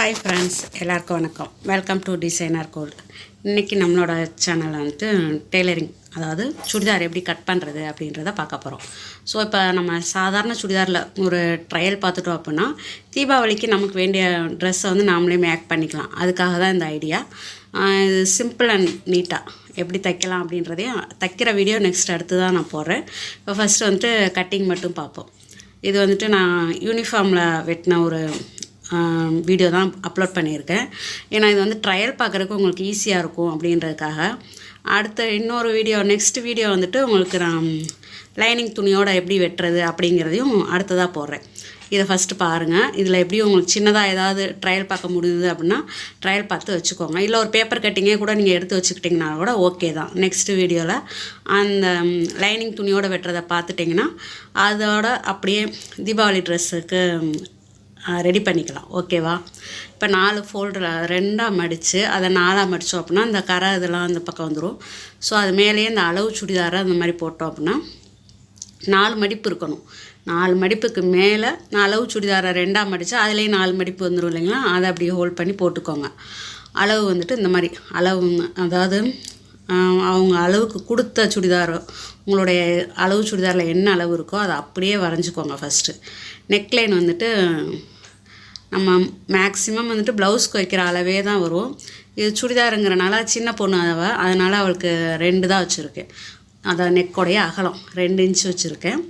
Hi friends, எல்லாருக்கும் வணக்கம். Welcome to designer gold. இன்றைக்கி நம்மளோட சேனலில் வந்துட்டு டெய்லரிங், அதாவது சுடிதார் எப்படி கட் பண்ணுறது அப்படின்றத பார்க்க போகிறோம். ஸோ இப்போ நம்ம சாதாரண சுடிதாரில் ஒரு ட்ரையல் பார்த்துட்டோம் அப்படின்னா தீபாவளிக்கு நமக்கு வேண்டிய ட்ரெஸ்ஸை வந்து நாமளே மேக் பண்ணிக்கலாம். அதுக்காக தான் இந்த ஐடியா. இது சிம்பிள் அண்ட் நீட்டாக எப்படி தைக்கலாம் அப்படின்றதையும் தைக்கிற வீடியோ நெக்ஸ்ட் அடுத்து தான் நான் போடுறேன். இப்போ ஃபஸ்ட்டு வந்துட்டு கட்டிங் மட்டும் பார்ப்போம். இது வந்துட்டு நான் யூனிஃபார்மில் வெட்டின ஒரு வீடியோ தான் அப்லோட் பண்ணியிருக்கேன். ஏன்னா இது வந்து ட்ரையல் பார்க்குறதுக்கு உங்களுக்கு ஈஸியாக இருக்கும் அப்படின்றதுக்காக. அடுத்த இன்னொரு வீடியோ, நெக்ஸ்ட் வீடியோ வந்துட்டு உங்களுக்கு நான் லைனிங் துணியோடு எப்படி வெட்டுறது அப்படிங்கிறதையும் அடுத்ததாக போடுறேன். இதை ஃபஸ்ட்டு பாருங்கள். இதில் எப்படி உங்களுக்கு சின்னதாக ஏதாவது ட்ரையல் பார்க்க முடியுது அப்படின்னா ட்ரையல் பார்த்து வச்சுக்கோங்க. இல்லை ஒரு பேப்பர் கட்டிங்கே கூட நீங்கள் எடுத்து வச்சுக்கிட்டிங்கன்னா கூட ஓகே தான். நெக்ஸ்ட் வீடியோவில் அந்த லைனிங் துணியோடு வெட்டுறதை பார்த்துட்டிங்கன்னா அதோட அப்படியே தீபாவளி ட்ரெஸ்ஸுக்கு ரெடி பண்ணிக்கலாம். ஓகேவா? இப்போ 4 ஃபோல்டர் 2ஆக மடித்து அதை 4ஆக மடித்தோம் அப்படின்னா இந்த கரை இதெல்லாம் அந்த பக்கம் வந்துடும். ஸோ அது மேலேயே இந்த அளவு சுடிதாரை அந்த மாதிரி போட்டோம் அப்படின்னா 4 மடிப்பு இருக்கணும். 4 மடிப்புக்கு மேலே அளவு சுடிதாரை 2ஆக மடித்தா அதுலேயே 4 மடிப்பு வந்துடும் இல்லைங்களா? அதை அப்படியே ஹோல்ட் பண்ணி போட்டுக்கோங்க. அளவு வந்துட்டு இந்த மாதிரி அளவு, அதாவது அவங்க அளவுக்கு கொடுத்த சுடிதாரோ உங்களுடைய அளவு சுடிதாரில் என்ன அளவு இருக்கோ அதை அப்படியே வரைஞ்சிக்கோங்க. ஃபஸ்ட்டு நெக்லைன் வந்துட்டு நம்ம மேக்ஸிமம் வந்துட்டு ப்ளவுஸ்க்கு வைக்கிற அளவே தான் வரும். இது சுடிதாருங்கிறனால சின்ன பொண்ணு அதனால் அவளுக்கு 2 தான் வச்சுருக்கேன். அதை நெக்கோடைய அகலம் 2 இன்ச் வச்சுருக்கேன்.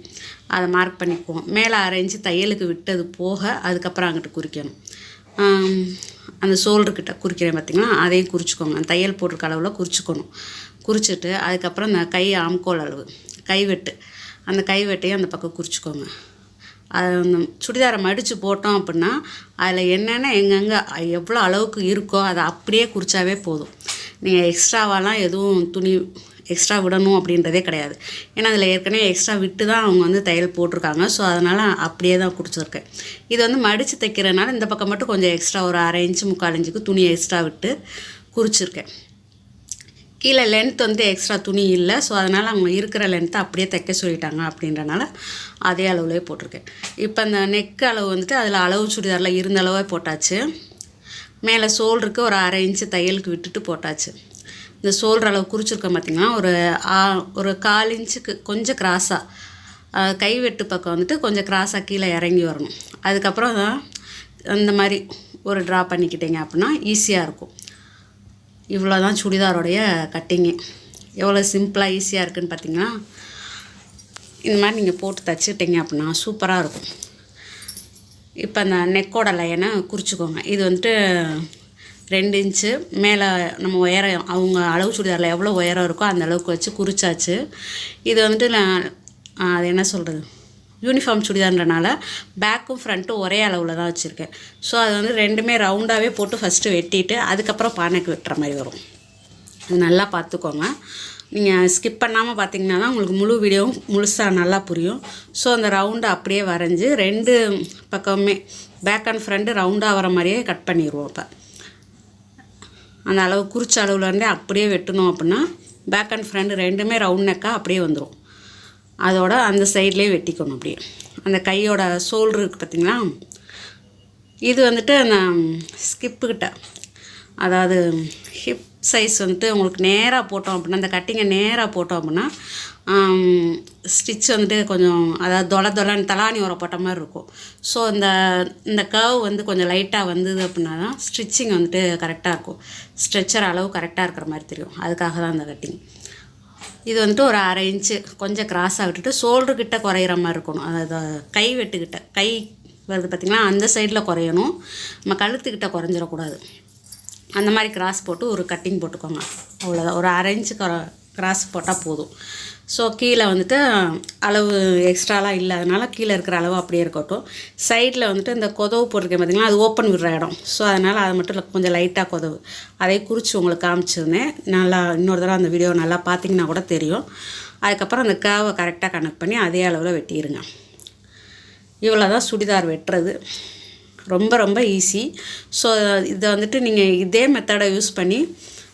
அதை மார்க் பண்ணிக்குவோம். மேலே 1/2 இன்ச்சு தையலுக்கு விட்டது போக அதுக்கப்புறம் அங்கிட்டு குறிக்கணும். அந்த ஷோல்டர்கிட்ட குறிக்கிறேன் பார்த்திங்களா, அதையும் குறிச்சிக்கோங்க. தையல் போட்டிருக்க அளவில் குறிச்சிக்கணும். குறிச்சிட்டு அதுக்கப்புறம் இந்த கை ஆம்கோல் அளவு, கைவெட்டு, அந்த கைவெட்டையும் அந்த பக்கம் குறிச்சிக்கோங்க. அது அந்த சுடிதாரை மடித்து போட்டோம் அப்படின்னா அதில் என்னென்ன எங்கெங்கே எவ்வளோ அளவுக்கு இருக்கோ அதை அப்படியே குறித்தாவே போதும். நீங்கள் எக்ஸ்ட்ராவாலாம் எதுவும் துணி எக்ஸ்ட்ரா விடணும் அப்படின்றதே கிடையாது. ஏன்னா அதில் ஏற்கனவே எக்ஸ்ட்ரா விட்டு தான் அவங்க வந்து தையல் போட்டிருக்காங்க. ஸோ அதனால் அப்படியே தான் குறிச்சிருக்கேன். இது வந்து மடித்து தைக்கிறனால இந்த பக்கம் மட்டும் கொஞ்சம் எக்ஸ்ட்ரா ஒரு 1/2 இன்ச்சு 3/4 இன்ச்சுக்கு துணி எக்ஸ்ட்ரா விட்டு குறிச்சிருக்கேன். கீழே லென்த் வந்து எக்ஸ்ட்ரா துணி இல்லை. ஸோ அதனால் அவங்க இருக்கிற லென்த்தை அப்படியே தைக்க சொல்லிட்டாங்க அப்படின்றனால அதே அளவுலேயே போட்டிருக்கேன். இப்போ அந்த நெக் அளவு வந்துட்டு அதில் அளவு சுடிதாரில் இருந்த அளவே போட்டாச்சு. மேலே ஷோல்டருக்கு ஒரு 1/2 இன்ச்சு தையலுக்கு விட்டுட்டு போட்டாச்சு. இந்த ஷோல்டர் அளவு குறிச்சிருக்கோம் பார்த்திங்கன்னா ஒரு 1/4 இன்ச்சுக்கு கொஞ்சம் கிராஸாக கைவெட்டு பக்கம் வந்துட்டு கொஞ்சம் கிராஸாக கீழே இறங்கி வரணும். அதுக்கப்புறம் அந்த மாதிரி ஒரு ட்ரா பண்ணிக்கிட்டீங்க அப்படின்னா ஈஸியாக இருக்கும். இவ்வளோ தான் சுடிதாரோடைய கட்டிங்கு. எவ்வளோ சிம்பிளாக ஈஸியாக இருக்குதுன்னு பார்த்திங்கன்னா இந்த மாதிரி நீங்கள் போட்டு தைச்சிட்டிங்க அப்படின்னா சூப்பராக இருக்கும். இப்போ அந்த நெக்கோட லைனை குறிச்சிக்கோங்க. இது வந்துட்டு 2 இன்ச்சு மேலே நம்ம உயரம், அவங்க அளவு சுடிதாரில் எவ்வளோ உயரம் இருக்கோ அந்த அளவுக்கு வச்சு குறிச்சாச்சு. இது வந்துட்டு அது என்ன சொல்கிறது, யூனிஃபார்ம் சுடிதார்ன்றனால பேக்கும் ஃப்ரண்ட்டும் ஒரே அளவில் தான் வச்சுருக்கேன். ஸோ அது வந்து 2மே ரவுண்டாகவே போட்டு ஃபஸ்ட்டு வெட்டிட்டு அதுக்கப்புறம் பானைக்கு வெட்டுற மாதிரி வரும். அது நல்லா பார்த்துக்கோங்க. நீங்கள் ஸ்கிப் பண்ணாமல் பார்த்தீங்கன்னா தான் உங்களுக்கு முழு வீடியோவும் முழுசாக நல்லா புரியும். ஸோ அந்த ரவுண்டை அப்படியே வரைஞ்சி 2 பக்கமே பேக் அண்ட் ஃப்ரண்ட்டு ரவுண்டாக வர மாதிரியே கட் பண்ணிடுவோம். இப்போ அந்த அளவு குறிச்ச அளவுலேருந்தே அப்படியே வெட்டணும் அப்படின்னா பேக் அண்ட் ஃப்ரண்ட் 2மே ரவுண்ட் நெக்காக அப்படியே வந்துடும். அதோட அந்த சைட்லேயே வெட்டிக்கணும். அப்படியே அந்த கையோட ஷோல்டர் இருக்குது பார்த்திங்களா, இது வந்துட்டு அந்த ஸ்கிப்புக்கிட்ட, அதாவது ஹிப் சைஸ் வந்துட்டு உங்களுக்கு நேராக போட்டோம் அப்படின்னா, அந்த கட்டிங்கை நேராக போட்டோம் அப்படின்னா ஸ்டிச் வந்துட்டு கொஞ்சம், அதாவது தொலைன்னு தலானி உரம் போட்ட மாதிரி இருக்கும். ஸோ இந்த கர்வ் வந்து கொஞ்சம் லைட்டாக வந்தது அப்படின்னா தான் ஸ்டிச்சிங் வந்துட்டு கரெக்டாக இருக்கும். ஸ்ட்ரெச்சர் அளவு கரெக்டாக இருக்கிற மாதிரி தெரியும். அதுக்காக தான் அந்த கட்டிங். இது வந்துட்டு ஒரு 1/2 இன்ச்சு கொஞ்சம் கிராஸாக விட்டுட்டு ஷோல்டர்கிட்ட குறையிற மாதிரி இருக்கணும். அதாவது கை வெட்டுக்கிட்ட, கை வருது பார்த்திங்களா, அந்த சைடில் குறையணும். நம்ம கழுத்துக்கிட்ட குறைஞ்சிடக்கூடாது. அந்த மாதிரி கிராஸ் போட்டு ஒரு கட்டிங் போட்டுக்கோங்க. அவ்வளோதான். ஒரு 1/2 இன்ச்சு கிராஸ் போட்டால் போதும். ஸோ கீழே வந்துட்டு அளவு எக்ஸ்ட்ராலாம் இல்லை, அதனால் கீழே இருக்கிற அளவு அப்படியே இருக்கட்டும். சைடில் வந்துட்டு இந்த கொதவு போட்டிருக்கேன் பார்த்திங்கன்னா, அது ஓப்பன் விடுற இடம். ஸோ அதனால் அது மட்டும் கொஞ்சம் லைட்டாக கொதவு அதை குறித்து உங்களுக்கு காமிச்சிருந்தேன். நல்லா இன்னொரு தடவை அந்த வீடியோ நல்லா பார்த்திங்கன்னா கூட தெரியும். அதுக்கப்புறம் அந்த கர்வை கரெக்டாக கனெக்ட் பண்ணி அதே அளவில் வெட்டிடுங்க. இவ்வளோ தான் சுடிதார் வெட்டுறது. ரொம்ப ரொம்ப ஈஸி. ஸோ இதை வந்துட்டு நீங்கள் இதே மெத்தடை யூஸ் பண்ணி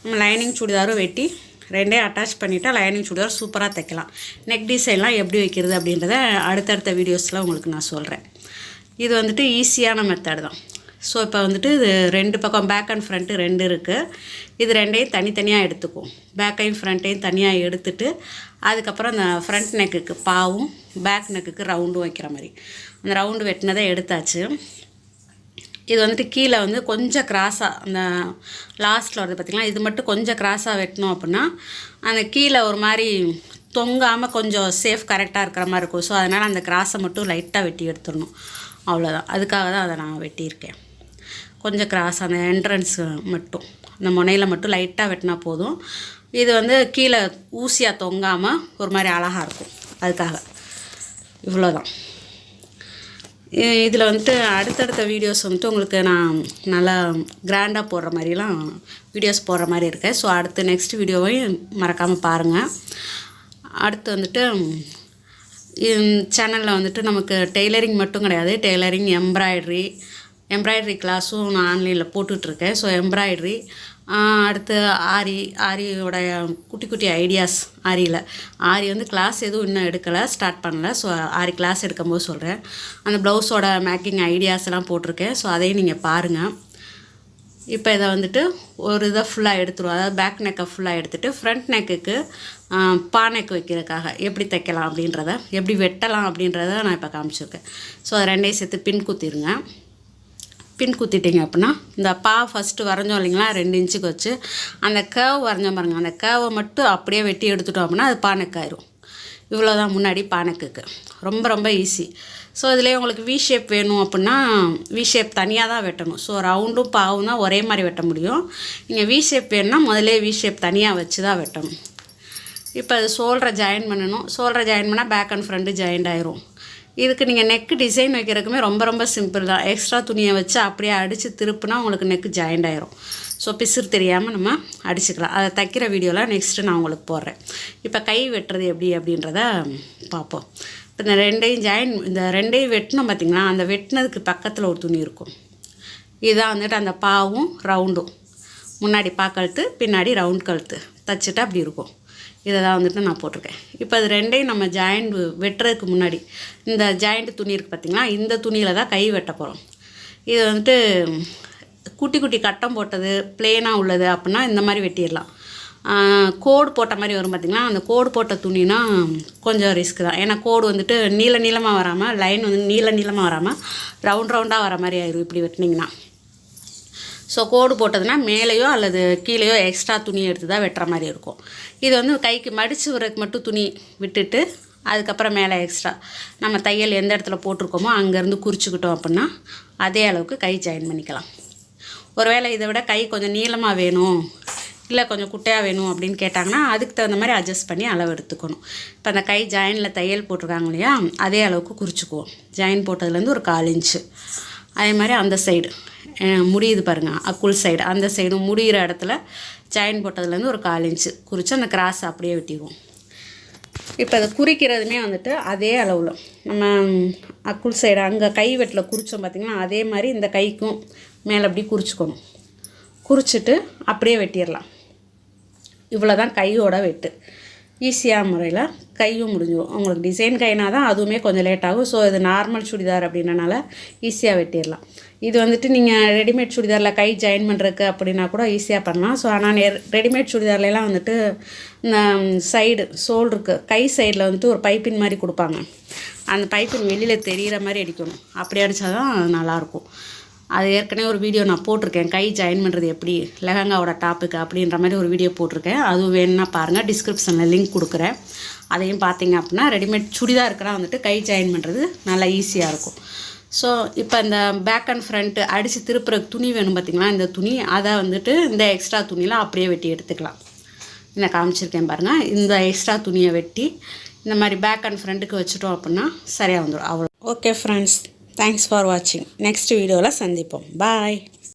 நம்ம லைனிங் சுடிதாரும் வெட்டி 2 அட்டாச் பண்ணிவிட்டா லைனிங் சுடிதார் சூப்பராக தைக்கலாம். நெக் டிசைன்லாம் எப்படி வைக்கிறது அப்படின்றத அடுத்தடுத்த வீடியோஸில் உங்களுக்கு நான் சொல்கிறேன். இது வந்துட்டு ஈஸியான மெத்தட் தான். ஸோ இப்போ வந்துட்டு இது 2 பக்கம் பேக் அண்ட் ஃப்ரண்ட்டு 2 இருக்குது. இது 2ஐயும் தனித்தனியாக எடுத்துக்கும். பேக்கையும் ஃப்ரண்ட்டையும் தனியாக எடுத்துட்டு அதுக்கப்புறம் அந்த ஃப்ரண்ட் நெக்குக்கு பாவும் பேக் நெக்குக்கு ரவுண்டும் வைக்கிற மாதிரி அந்த ரவுண்டு வெட்டினதை எடுத்தாச்சு. இது வந்துட்டு கீழே வந்து கொஞ்சம் கிராஸாக அந்த லாஸ்ட்டில் வருது பார்த்திங்களா, இது மட்டும் கொஞ்சம் கிராஸாக வெட்டணும் அப்படின்னா அந்த கீழே ஒரு மாதிரி தொங்காமல் கொஞ்சம் சேஃப் கரெக்டாக இருக்கிற மாதிரி இருக்கும். ஸோ அதனால் அந்த கிராஸை மட்டும் லைட்டாக வெட்டி எடுத்துடணும், அவ்வளோதான். அதுக்காக தான் அதை நான் வெட்டியிருக்கேன். கொஞ்சம் கிராஸ் அந்த என்ட்ரன்ஸ் மட்டும் அந்த முனையில் மட்டும் லைட்டாக வெட்டினா போதும். இது வந்து கீழே ஊசியாக தொங்காமல் ஒரு மாதிரி அழகாக இருக்கும், அதுக்காக. இவ்வளோதான். இதில் வந்துட்டு அடுத்தடுத்த வீடியோஸ் வந்துட்டு உங்களுக்கு நான் நல்லா கிராண்டாக போடுற மாதிரிலாம் வீடியோஸ் போடுற மாதிரி இருக்கேன். ஸோ அடுத்து நெக்ஸ்ட் வீடியோவையும் மறக்காமல் பாருங்கள். அடுத்து வந்துட்டு சேனலில் வந்துட்டு நமக்கு டெய்லரிங் மட்டும் கிடையாது, டெய்லரிங் எம்ப்ராய்டரி கிளாஸும் நான் ஆன்லைனில் போட்டுட்ருக்கேன். ஸோ எம்ப்ராய்டரி அடுத்து ஆரியோட குட்டி குட்டி ஐடியாஸ். ஆரி வந்து கிளாஸ் எதுவும் இன்னும் எடுக்கலை, ஸ்டார்ட் பண்ணலை. ஸோ ஆரி கிளாஸ் எடுக்கும்போது சொல்கிறேன். அந்த ப்ளவுஸோட மேக்கிங் ஐடியாஸ் எல்லாம் போட்டிருக்கேன். ஸோ அதையும் நீங்கள் பாருங்கள். இப்போ இதை வந்துட்டு ஒரு இதை ஃபுல்லாக எடுத்துருவோம். அதாவது பேக் நெக்கை ஃபுல்லாக எடுத்துகிட்டு ஃப்ரண்ட் நெக்குக்கு நெக் வைக்கிறதுக்காக எப்படி தைக்கலாம் அப்படின்றத, எப்படி வெட்டலாம் அப்படின்றத நான் இப்போ காமிச்சிருக்கேன். ஸோ அதை 2ஐயும் சேர்த்து பின் குத்திடுங்க. பின் குத்திட்டிங்க அப்படின்னா இந்த ஃபஸ்ட்டு வரைஞ்சோம் இல்லைங்களா 2 இன்ச்சுக்கு வச்சு அந்த கேர்வ் வரைஞ்சோம் பாருங்கள், அந்த கேர்வை மட்டும் அப்படியே வெட்டி எடுத்துட்டோம் அப்படின்னா அது நெக் ஆயிரும். இவ்வளோ தான் முன்னாடி நெக்குக்கு. ரொம்ப ரொம்ப ஈஸி. ஸோ இதிலே உங்களுக்கு வி ஷேப் வேணும் அப்படின்னா வி ஷேப் தனியாக தான் வெட்டணும். ஸோ ரவுண்டும் பாவும் தான் ஒரே மாதிரி வெட்ட முடியும். நீங்கள் வி ஷேப் வேணும்னா முதலே வி ஷேப் தனியாக வச்சு தான் வெட்டணும். இப்போ அது ஷோல்டரை ஜாயின் பண்ணணும். ஷோல்டரை ஜாயின் பண்ணால் பேக் அண்ட் ஃப்ரண்ட்டு ஜாயிண்ட் ஆயிரும். இதுக்கு நீங்கள் நெக்கு டிசைன் வைக்கிறதுக்குமே ரொம்ப ரொம்ப சிம்பிள் தான். எக்ஸ்ட்ரா துணியை வச்சு அப்படியே அடித்து திருப்புனா உங்களுக்கு நெக்கு ஜாயிண்ட் ஆயிரும். ஸோ பிசுறு தெரியாமல் நம்ம அடிச்சுக்கலாம். அதை தைக்கிற வீடியோலாம் நெக்ஸ்ட்டு நான் உங்களுக்கு போடுறேன். இப்போ கை வெட்டுறது எப்படி அப்படின்றத பார்ப்போம். இப்போ இந்த 2ஐயும் வெட்டணும் பார்த்திங்களா, அந்த வெட்டினதுக்கு பக்கத்தில் ஒரு துணி இருக்கும். இதுதான் வந்துட்டு அந்த பாவும் ரவுண்டும். முன்னாடி கழுத்து பின்னாடி ரவுண்ட் கழுத்து தைச்சிட்டு அப்படி இருக்கும். இதை தான் வந்துட்டு நான் போட்டிருக்கேன். இப்போ அது 2ஐயும் நம்ம ஜாயிண்ட் வெட்டுறதுக்கு முன்னாடி இந்த ஜாயிண்ட் துணி இருக்குது பார்த்திங்களா, இந்த துணியில் தான் கை வெட்ட போகிறோம். இது வந்துட்டு குட்டி குட்டி கட்டம் போட்டது பிளேனாக உள்ளது அப்படின்னா இந்த மாதிரி வெட்டிடலாம். கோடு போட்ட மாதிரி வரும் பார்த்திங்களா, அந்த கோடு போட்ட துணினா கொஞ்சம் ரிஸ்க் தான். ஏன்னா கோடு வந்துட்டு நீளமாக வராமல், லைன் வந்து நீளமாக வராமல் ரவுண்டாக வர மாதிரி ஆயிடும் இப்படி வெட்டினீங்கன்னா. ஸோ கோடு போட்டதுன்னா மேலேயோ அல்லது கீழேயோ எக்ஸ்ட்ரா துணி எடுத்து தான் வெட்டுற மாதிரி இருக்கும். இது வந்து கைக்கு மடித்து வரதுக்கு மட்டும் துணி விட்டுட்டு அதுக்கப்புறம் மேலே எக்ஸ்ட்ரா நம்ம தையல் எந்த இடத்துல போட்டிருக்கோமோ அங்கேருந்து குறிச்சிக்கிட்டோம் அப்படின்னா அதே அளவுக்கு கை ஜாயின் பண்ணிக்கலாம். ஒருவேளை இதை விட கை கொஞ்சம் நீளமாக வேணும் இல்லை கொஞ்சம் குட்டையாக வேணும் அப்படின்னு கேட்டாங்கன்னா அதுக்கு தகுந்த மாதிரி அட்ஜஸ்ட் பண்ணி அளவு எடுத்துக்கணும். இப்போ அந்த கை ஜாயினில் தையல் போட்டிருக்காங்க இல்லையா, அதே அளவுக்கு குறிச்சிக்குவோம். ஜாயின் போட்டதுலேருந்து ஒரு 1/4 இன்ச்சு. அதே மாதிரி அந்த சைடு முடியுது பாருங்கள், அக்குள் சைடு அந்த சைடும் முடிகிற இடத்துல ஜாயின் போட்டதுலேருந்து ஒரு 1/4 இன்ச்சு குறித்து அந்த கிராஸ் அப்படியே வெட்டிடுவோம். இப்போ அதை குறிக்கிறதுமே வந்துட்டு அதே அளவில் நம்ம அக்குள் சைடு அங்கே கை வெட்டில் குறித்தோம் பார்த்திங்கன்னா அதே மாதிரி இந்த கைக்கும் மேலே அப்படி குறிச்சிக்கணும். குறிச்சிட்டு அப்படியே வெட்டிடலாம். இவ்வளோ தான் கையோட வெட்டு. ஈஸியாக முறையில் கையும் முடிஞ்சிடும். உங்களுக்கு டிசைன் கைனா தான் அதுவுமே கொஞ்சம் லேட் ஆகும். ஸோ இது நார்மல் சுடிதார் அப்படின்றனால ஈஸியாக வெட்டிடலாம். இது வந்துட்டு நீங்கள் ரெடிமேட் சுடிதாரில் கை ஜாயின் பண்ணுறதுக்கு அப்படின்னா கூட ஈஸியாக பண்ணலாம். ஸோ ஆனால் ரெடிமேட் சுடிதார்லாம் வந்துட்டு இந்த சைடு ஷோல்டருக்கு கை சைடில் வந்துட்டு ஒரு பைப்பின் மாதிரி கொடுப்பாங்க. அந்த பைப்பின் வெளியில் தெரிகிற மாதிரி அடிக்கணும். அப்படி அடித்தா தான் நல்லாயிருக்கும். அது ஏற்கனவே ஒரு வீடியோ நான் போட்டிருக்கேன், கை ஜாயின் பண்ணுறது எப்படி லெஹங்காவோட டாப்புக்கு அப்படின்ற மாதிரி ஒரு வீடியோ போட்டிருக்கேன். அதுவும் வேணும்னா பாருங்கள், டிஸ்கிரிப்ஷனில் லிங்க் கொடுக்குறேன். அதையும் பார்த்தீங்க அப்படின்னா ரெடிமேட் சுடிதாருக்கெல்லாம் வந்துட்டு கை ஜாயின் பண்ணுறது நல்லா ஈஸியாக இருக்கும். ஸோ இப்போ இந்த பேக் அண்ட் ஃப்ரண்ட்டு அடித்து திருப்புற துணி வேணும் பார்த்திங்களா, இந்த துணி அதை வந்துட்டு இந்த எக்ஸ்ட்ரா துணியில் அப்படியே வெட்டி எடுத்துக்கலாம். நான் காமிச்சிருக்கேன் பாருங்கள். இந்த எக்ஸ்ட்ரா துணியை வெட்டி இந்த மாதிரி பேக் அண்ட் ஃப்ரண்ட்டுக்கு வச்சுட்டோம் அப்படின்னா சரியாக வந்துடும். அவ்வளோ. ஓகே ஃப்ரெண்ட்ஸ், தேங்க்ஸ் ஃபார் வாட்சிங். நெக்ஸ்ட் வீடியோவில் சந்திப்போம். பாய்.